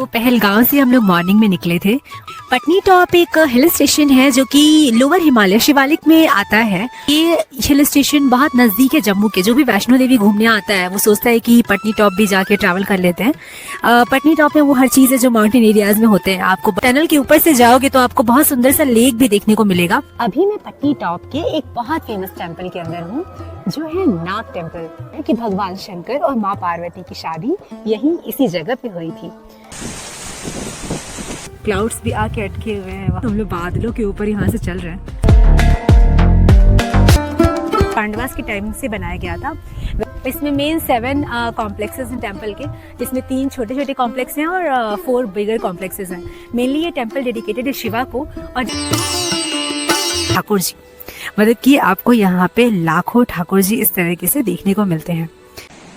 तो पहलगांव से हम लोग मॉर्निंग में निकले थे। पटनी टॉप एक हिल स्टेशन है जो कि लोअर हिमालय शिवालिक में आता है। ये हिल स्टेशन बहुत नजदीक है जम्मू के। जो भी वैष्णो देवी घूमने आता है वो सोचता है कि पटनी टॉप भी जाके ट्रैवल कर लेते हैं। पटनी टॉप में वो हर चीज है जो माउंटेन एरियाज में होते हैं। आपको टनल के ऊपर से जाओगे तो आपको बहुत सुंदर सा लेक भी देखने को मिलेगा। अभी मैं पटनी टॉप के एक बहुत फेमस टेम्पल के अंदर हूँ जो है नाग टेम्पल, कि भगवान शंकर और माँ पार्वती की शादी यहीं इसी जगह पे हुई थी। क्लाउड्स भी आके अटके हुए हैं, हम लोग बादलों के ऊपर यहाँ से चल रहे हैं। पांडवास के टाइम से बनाया गया था। इसमें मेन 7 कॉम्प्लेक्सेस हैं टेम्पल के, जिसमें 3 छोटे छोटे कॉम्प्लेक्स हैं और 4 बिगर कॉम्प्लेक्सेस हैं। मेनली ये टेम्पल डेडिकेटेड है शिवा को और ठाकुर जी, मतलब कि आपको यहाँ पे लाखों ठाकुर जी इस तरीके से देखने को मिलते हैं।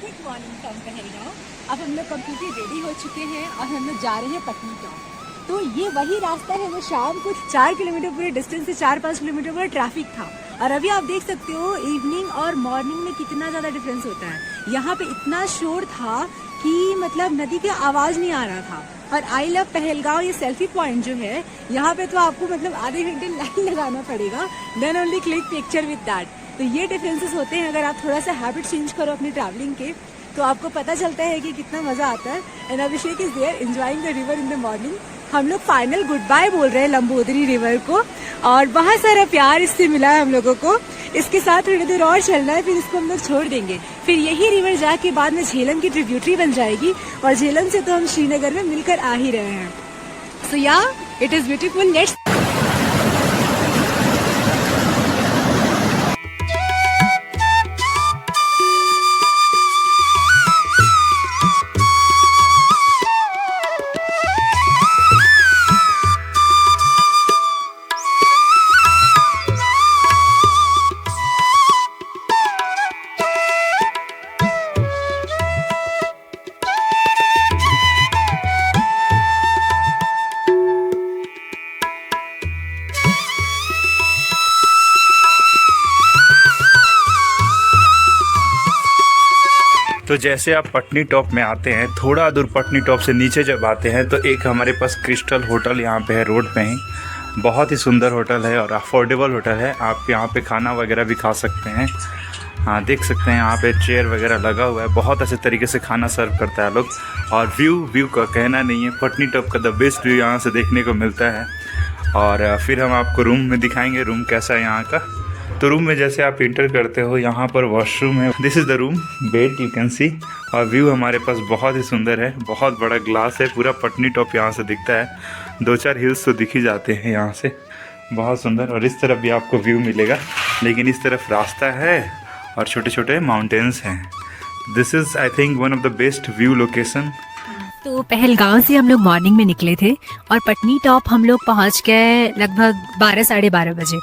Good morning from Pahalgam. अब हम लोग कंप्लीटली रेडी हो चुके हैं और हम लोग जा रहे हैं पटनी टॉप। तो ये वही रास्ता है, वो शाम को 4 किलोमीटर पूरे डिस्टेंस से 4-5 किलोमीटर पूरा ट्रैफिक था। और अभी आप देख सकते हो इवनिंग और मॉर्निंग में कितना ज़्यादा डिफरेंस होता है। यहाँ पे इतना शोर था कि मतलब नदी की आवाज़ नहीं आ रहा था। और आई लव पहलगांव ये सेल्फी पॉइंट जो है, यहाँ पे तो आपको मतलब आधे घंटे लाइन लगाना पड़ेगा, then only click picture with that. तो ये डिफरेंसेस होते हैं। अगर आप थोड़ा सा हैबिट चेंज करो अपनी ट्रैवलिंग के तो आपको पता चलता है कि कितना मज़ा आता है। And Abhishek is there enjoying the river in the morning. हम लोग फाइनल गुड बाय बोल रहे हैं लंबोदरी रिवर को, और बहुत सारा प्यार इससे मिला है हम लोगों को। इसके साथ थोड़ी देर और चलना है, फिर इसको हम लोग छोड़ देंगे। फिर यही रिवर जाके बाद में झेलम की ट्रिब्यूटरी बन जाएगी, और झेलम से तो हम श्रीनगर में मिलकर आ ही रहे हैं। सो या इट इज ब्यूटीफुल। लेट्स तो जैसे आप पटनी टॉप में आते हैं, थोड़ा दूर पटनी टॉप से नीचे जब आते हैं तो एक हमारे पास क्रिस्टल होटल यहाँ पे है रोड पे ही। बहुत ही सुंदर होटल है और अफोर्डेबल होटल है। आप यहाँ पे खाना वगैरह भी खा सकते हैं। हाँ, देख सकते हैं यहाँ पे चेयर वगैरह लगा हुआ है। बहुत अच्छे तरीके से खाना सर्व करता है लोग। और व्यू का कहना नहीं है। पटनी टॉप का द बेस्ट व्यू यहाँ से देखने को मिलता है। और फिर हम आपको रूम में दिखाएँगे रूम कैसा है यहाँ का। तो रूम में जैसे आप इंटर करते हो, यहाँ पर वॉशरूम है। This is the room, bed you can see. और व्यू हमारे पास बहुत ही सुंदर है। बहुत बड़ा ग्लास है, पूरा पटनी टॉप यहाँ से दिखता है। 2-4 हिल्स तो दिख ही जाते हैं यहाँ से। बहुत सुंदर। और इस तरफ भी आपको व्यू मिलेगा, लेकिन इस तरफ रास्ता है और छोटे छोटे माउंटेन्स हैं। This is I think one of the best view location. तो पहलगांव से हम लोग मॉर्निंग में निकले थे और पटनी टॉप हम लोग पहुँच गए लगभग 12-12:30 बजे।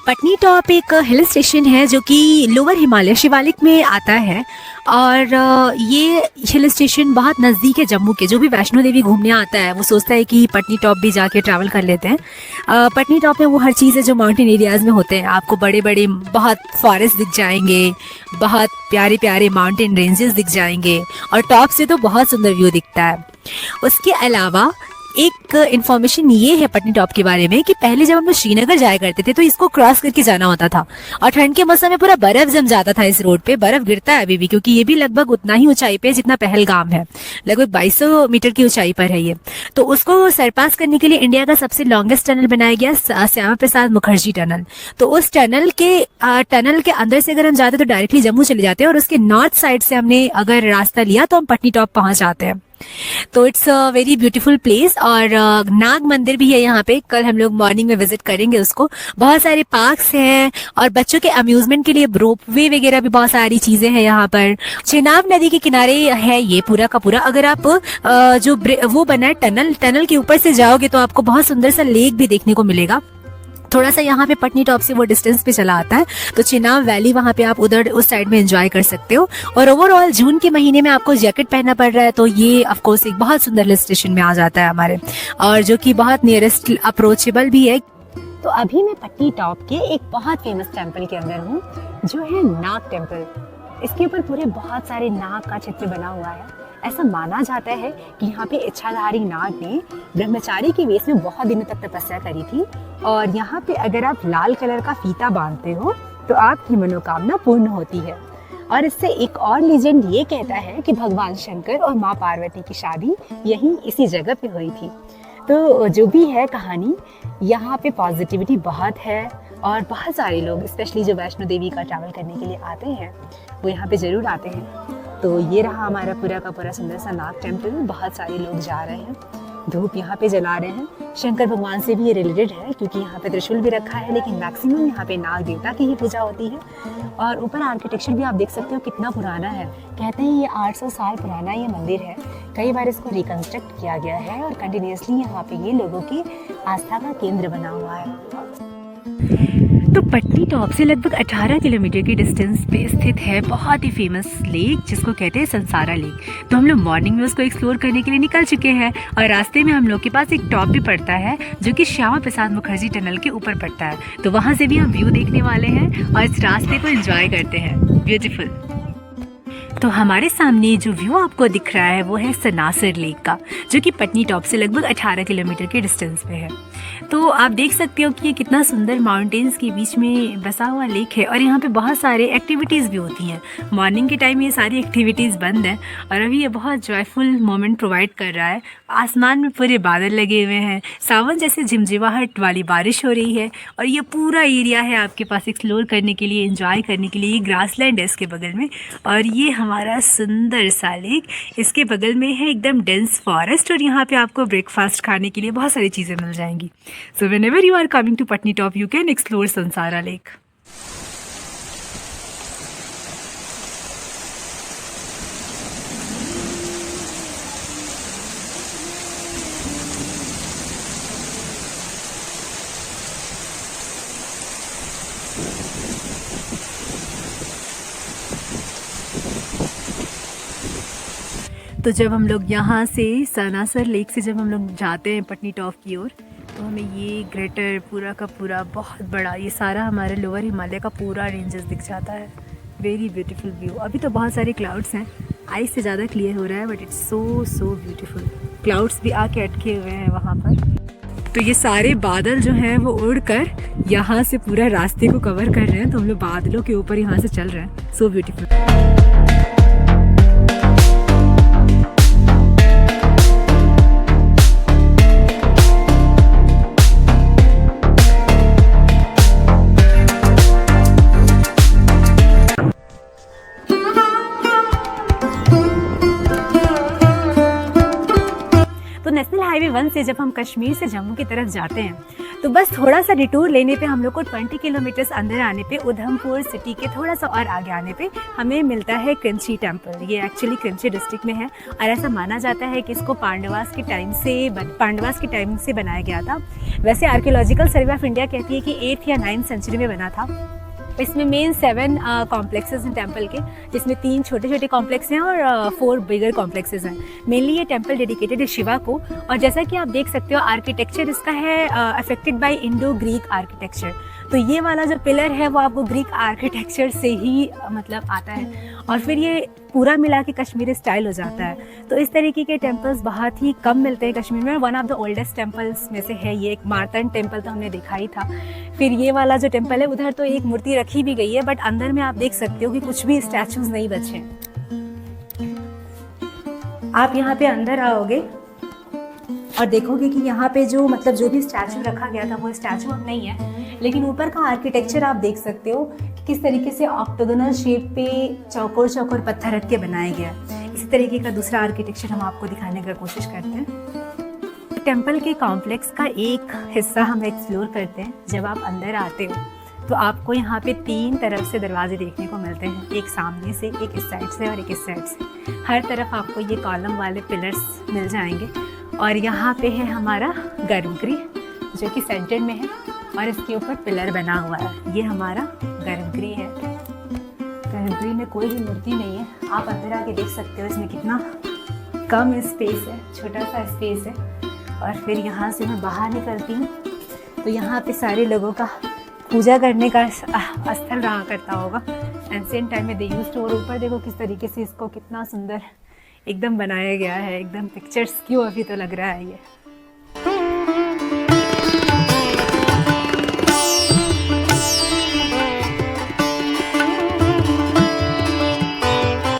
पटनी टॉप एक हिल स्टेशन है जो कि लोअर हिमालय शिवालिक में आता है। और ये हिल स्टेशन बहुत नज़दीक है जम्मू के। जो भी वैष्णो देवी घूमने आता है वो सोचता है कि पटनी टॉप भी जाके ट्रैवल कर लेते हैं। पटनी टॉप में वो हर चीज़ है जो माउंटेन एरियाज में होते हैं। आपको बड़े बड़े बहुत फॉरेस्ट दिख जाएंगे, बहुत प्यारे प्यारे माउंटेन रेंजेस दिख जाएंगे, और टॉप से तो बहुत सुंदर व्यू दिखता है। उसके अलावा एक इन्फॉर्मेशन ये है पटनी टॉप के बारे में कि पहले जब हम लोग श्रीनगर जाया करते थे तो इसको क्रॉस करके जाना होता था, और ठंड के मौसम में पूरा बर्फ जम जाता था। इस रोड पे बर्फ गिरता है अभी भी, क्योंकि ये भी लगभग उतना ही ऊंचाई पे जितना पहलगाम है। लगभग 2200 मीटर की ऊंचाई पर है ये। तो उसको सरपास करने के लिए इंडिया का सबसे लॉन्गेस्ट टनल बनाया गया, श्यामा प्रसाद मुखर्जी टनल। तो उस टनल के अंदर से अगर हम जाते तो डायरेक्टली जम्मू चले जाते हैं, और उसके नॉर्थ साइड से हमने अगर रास्ता लिया तो हम पटनी टॉप पहुंच जाते हैं। तो it's a very beautiful place. और नाग मंदिर भी है यहाँ पे। कल हम लोग मॉर्निंग में विजिट करेंगे उसको। बहुत सारे पार्क्स हैं और बच्चों के अम्यूजमेंट के लिए रोप वे वगैरह भी बहुत सारी चीजें हैं यहाँ पर। चेनाब नदी के किनारे है ये पूरा का पूरा। अगर आप जो वो बना है टनल के ऊपर से जाओगे तो आपको बहुत सुंदर सा लेक भी देखने को मिलेगा। थोड़ा सा यहाँ पे पटनी टॉप से वो डिस्टेंस पे चला आता है, तो चिनाब वैली वहाँ पे आप उधर उस साइड में एंजॉय कर सकते हो। और ओवरऑल जून के महीने में आपको जैकेट पहनना पड़ रहा है तो ये ऑफ कोर्स एक बहुत सुंदर हिल स्टेशन में आ जाता है हमारे, और जो कि बहुत नियरेस्ट अप्रोचेबल भी है। तो अभी मैं पटनी टॉप के एक बहुत फेमस टेम्पल के अंदर हूँ जो है नाग टेम्पल। इसके ऊपर पूरे बहुत सारे नाग का चित्र बना हुआ है। ऐसा माना जाता है कि यहाँ पे इच्छाधारी नाग ने ब्रह्मचारी के वेश में बहुत दिनों तक तपस्या करी थी और यहाँ पे अगर आप लाल कलर का फीता बांधते हो तो आपकी मनोकामना पूर्ण होती है। और इससे एक और लीजेंड ये कहता है कि भगवान शंकर और माँ पार्वती की शादी यहीं इसी जगह पे हुई थी। तो जो भी है कहानी, यहाँ पे पॉजिटिविटी बहुत है और बहुत सारे लोग स्पेशली जो वैष्णो देवी का ट्रैवल करने के लिए आते हैं वो यहाँ पे ज़रूर आते हैं। तो ये रहा हमारा पूरा का पूरा सुंदर सा नाग टेम्पल। बहुत सारे लोग जा रहे हैं, धूप यहाँ पे जला रहे हैं। शंकर भगवान से भी ये रिलेटेड है क्योंकि यहाँ पे त्रिशूल भी रखा है, लेकिन मैक्सिमम यहाँ पे नाग देवता की ही पूजा होती है। और ऊपर आर्किटेक्चर भी आप देख सकते हो कितना पुराना है। कहते हैं ये 800 साल पुराना ये मंदिर है। कई बार इसको रिकंस्ट्रक्ट किया गया है और कंटिन्यूसली यहाँ पे ये लोगों की आस्था का केंद्र बना हुआ है। तो पटनी टॉप से लगभग 18 किलोमीटर की डिस्टेंस पे स्थित है बहुत ही फेमस लेक जिसको कहते हैं संसारा लेक। तो हम लोग मॉर्निंग में उसको एक्सप्लोर करने के लिए निकल चुके हैं और रास्ते में हम लोग के पास एक टॉप भी पड़ता है जो कि श्यामा प्रसाद मुखर्जी टनल के ऊपर पड़ता है। तो वहाँ से भी हम व्यू देखने वाले हैं और इस रास्ते को एंजॉय करते हैं। ब्यूटीफुल। तो हमारे सामने जो व्यू आपको दिख रहा है वो है सनासर लेक का, जो कि पटनी टॉप से लगभग 18 किलोमीटर के डिस्टेंस पे है। तो आप देख सकते हो कि ये कितना सुंदर माउंटेन्स के बीच में बसा हुआ लेक है और यहाँ पे बहुत सारे एक्टिविटीज़ भी होती हैं। मॉर्निंग के टाइम ये सारी एक्टिविटीज़ बंद हैं और अभी ये बहुत जॉयफुल मोमेंट प्रोवाइड कर रहा है। आसमान में पूरे बादल लगे हुए हैं, सावन जैसे झिमझिमाहट वाली बारिश हो रही है और ये पूरा एरिया है आपके पास एक्सप्लोर करने के लिए, एंजॉय करने के लिए। ये ग्रासलैंड है इसके बगल में और ये हमारा सुंदर सा लेक। इसके बगल में है एकदम डेंस फॉरेस्ट और यहाँ पे आपको ब्रेकफास्ट खाने के लिए बहुत सारी चीज़ें मिल जाएंगी। So whenever you are coming to Patni Top, you can explore Sansara Lake. तो जब हम लोग यहाँ से सनासर लेक से जब हम लोग जाते हैं पटनी टॉप की ओर तो हमें ये ग्रेटर पूरा का पूरा बहुत बड़ा ये सारा हमारे लोअर हिमालय का पूरा रेंजेस दिख जाता है। Very beautiful view. अभी तो बहुत सारे क्लाउड्स हैं, आइस से ज़्यादा क्लियर हो रहा है but it's so beautiful. Clouds भी आके अटके हुए हैं वहाँ पर। तो ये सारे बादल जो हैं वो उड़कर यहाँ से पूरा रास्ते को कवर कर रहे हैं। तो हम लोग बादलों के ऊपर यहाँ से चल रहे हैं। So beautiful. नेशनल हाईवे 1 से जब हम कश्मीर से जम्मू की तरफ जाते हैं तो बस थोड़ा सा डिटूर लेने पे हम लोग को 20 किलोमीटर्स अंदर आने पे उधमपुर सिटी के थोड़ा सा और आगे आने पे हमें मिलता है क्रंची टेम्पल। ये एक्चुअली क्रंची डिस्ट्रिक्ट में है और ऐसा माना जाता है कि इसको पांडवास के टाइम से बनाया गया था। वैसे आर्कियोलॉजिकल सर्वे ऑफ इंडिया कहती है कि 8th या 9th सेंचुरी में बना था। इसमें मेन 7 कॉम्प्लेक्सेस हैं टेम्पल के, जिसमें 3 छोटे छोटे कॉम्प्लेक्स हैं और 4 बिगर कॉम्प्लेक्सेस हैं। मेनली ये टेम्पल डेडिकेटेड है शिवा को और जैसा कि आप देख सकते हो आर्किटेक्चर इसका है affected by Indo Greek architecture. तो ये वाला जो पिलर है वो आपको ग्रीक आर्किटेक्चर से ही मतलब आता है और फिर ये पूरा मिला के कश्मीरी स्टाइल हो जाता है। तो इस तरीके के टेम्पल्स बहुत ही कम मिलते हैं कश्मीर में। One of the oldest temples में से है ये। एक मार्तंड टेम्पल तो हमने देखा ही था। फिर ये वाला जो टेम्पल है उधर तो एक मूर्ति रखी भी गई है बट अंदर में आप देख सकते हो कि कुछ भी स्टैचूज नहीं बचे। आप यहाँ पे अंदर आओगे और देखोगे कि यहाँ पे जो भी स्टैचू रखा गया था वो स्टैचू अब नहीं है, लेकिन ऊपर का आर्किटेक्चर आप देख सकते हो कि किस तरीके से ऑक्टागोनल शेप पे चौकोर चौकोर पत्थर रख के बनाया गया। इसी तरीके का दूसरा आर्किटेक्चर हम आपको दिखाने की कोशिश करते हैं। टेम्पल के कॉम्प्लेक्स का एक हिस्सा हम एक्सप्लोर करते हैं। जब आप अंदर आते हो तो आपको यहाँ पे 3 तरफ से दरवाजे देखने को मिलते हैं, एक सामने से, एक इस साइड से और एक इस साइड से। हर तरफ आपको ये कॉलम वाले पिलर्स मिल जाएंगे और यहाँ पे है हमारा गर्भगृह जो कि सेंटर में है और इसके ऊपर पिलर बना हुआ है। ये हमारा गर्भगृह है। गर्भगृह में कोई भी मूर्ति नहीं है। आप अंदर आके देख सकते हो इसमें कितना कम स्पेस है, छोटा सा स्पेस है। और फिर यहाँ से मैं बाहर निकलती हूँ तो यहाँ पे सारे लोगों का पूजा करने का स्थल रहा करता होगा। एंशिएंट टाइम में दे यूज टू। और ऊपर देखो किस तरीके से इसको कितना सुंदर एकदम बनाया गया है, एकदम पिक्चर्स क्यों अभी तो लग रहा है ये।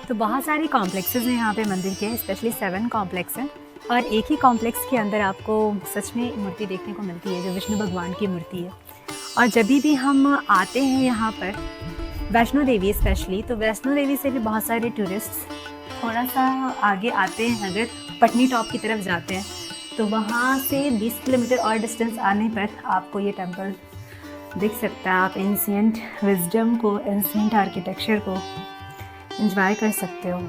तो बहुत सारे कॉम्प्लेक्सेस हैं यहाँ पे मंदिर के, स्पेशली 7 कॉम्प्लेक्स हैं। और एक ही कॉम्प्लेक्स के अंदर आपको सच में मूर्ति देखने को मिलती है जो विष्णु भगवान की मूर्ति है। और जब भी हम आते हैं यहाँ पर वैष्णो देवी स्पेशली, तो वैष्णो देवी से भी बहुत सारे टूरिस्ट थोड़ा सा आगे आते हैं, अगर पटनी टॉप की तरफ जाते हैं तो वहाँ से 20 किलोमीटर और डिस्टेंस आने पर आपको ये टेम्पल दिख सकता है। आप एंशिएंट विजडम को, एंशिएंट आर्किटेक्चर को एंजॉय कर सकते हो।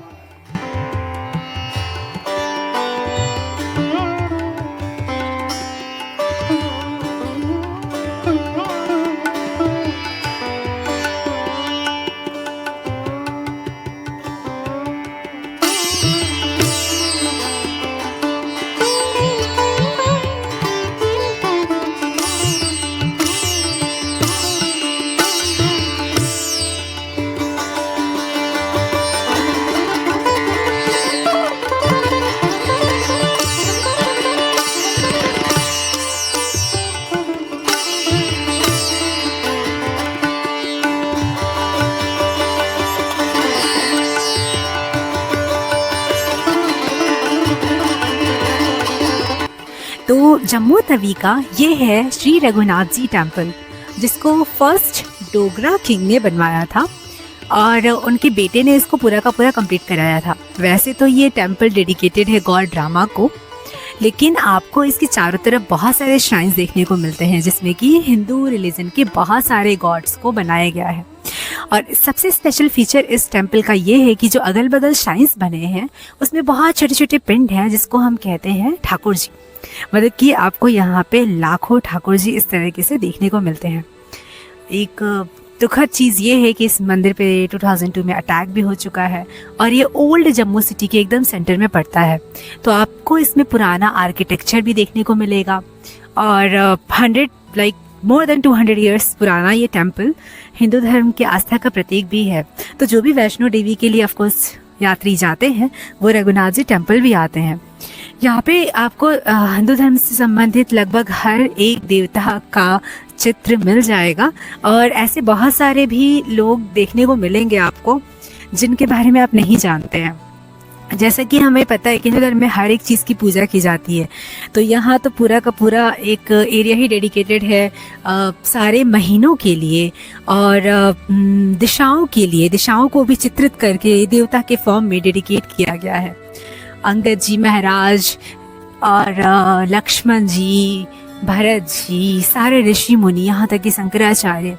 तो जम्मू तवी का ये है श्री रघुनाथ जी टेम्पल, जिसको फर्स्ट डोगरा किंग ने बनवाया था और उनके बेटे ने इसको पूरा का पूरा कंप्लीट कराया था। वैसे तो ये टेम्पल डेडिकेटेड है गॉड रामा को, लेकिन आपको इसके चारों तरफ बहुत सारे श्राइन्स देखने को मिलते हैं जिसमें कि हिंदू रिलीजन के बहुत सारे गॉड्स को बनाया गया है। और सबसे स्पेशल फीचर इस टेम्पल का ये है कि जो अगल बगल श्राइन्स बने हैं उसमें बहुत छोटे छोटे पिंड हैं जिसको हम कहते हैं ठाकुर जी। मतलब कि आपको यहाँ पे लाखों ठाकुर जी इस तरीके से देखने को मिलते हैं। एक दुखद चीज़ ये है कि इस मंदिर पे 2002 में अटैक भी हो चुका है और ये ओल्ड जम्मू सिटी के एकदम सेंटर में पड़ता है। तो आपको इसमें पुराना आर्किटेक्चर भी देखने को मिलेगा और 200 ईयर्स पुराना ये टेम्पल हिंदू धर्म की आस्था का प्रतीक भी है। तो जो भी वैष्णो देवी के लिए ऑफकोर्स यात्री जाते हैं वो रघुनाथ जी टेम्पल भी आते हैं। यहाँ पे आपको हिंदू धर्म से संबंधित लगभग हर एक देवता का चित्र मिल जाएगा और ऐसे बहुत सारे भी लोग देखने को मिलेंगे आपको जिनके बारे में आप नहीं जानते हैं। जैसा कि हमें पता है कि हिंदू धर्म में हर एक चीज़ की पूजा की जाती है, तो यहाँ तो पूरा का पूरा एक एरिया ही डेडिकेटेड है सारे महीनों के लिए और दिशाओं के लिए। दिशाओं को भी चित्रित करके देवता के फॉर्म में डेडिकेट किया गया है। अंगद जी महाराज और लक्ष्मण जी, भरत जी, सारे ऋषि मुनि, यहाँ तक कि शंकराचार्य।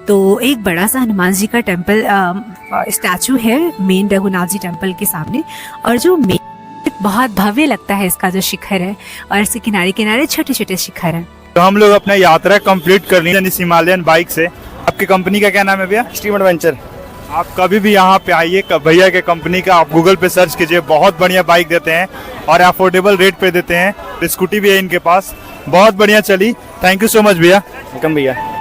तो एक बड़ा सा हनुमान जी का टेम्पल स्टैचू है मेन रघुनाथ जी टेम्पल के सामने, और जो मेन बहुत भव्य लगता है इसका जो शिखर है और इसके किनारे किनारे छोटे छोटे शिखर हैं। तो हम लोग अपना यात्रा कंप्लीट कर ली इस हिमालयन बाइक से। आपकी कंपनी का क्या नाम है भैया? Extreme adventure. आप कभी भी यहाँ पे आइए, भैया के कंपनी का आप गूगल पे सर्च कीजिए, बहुत बढ़िया बाइक देते हैं और अफोर्डेबल रेट पे देते हैं। स्कूटी भी है इनके पास, बहुत बढ़िया चली। थैंक यू सो मच भैया। वेलकम भैया।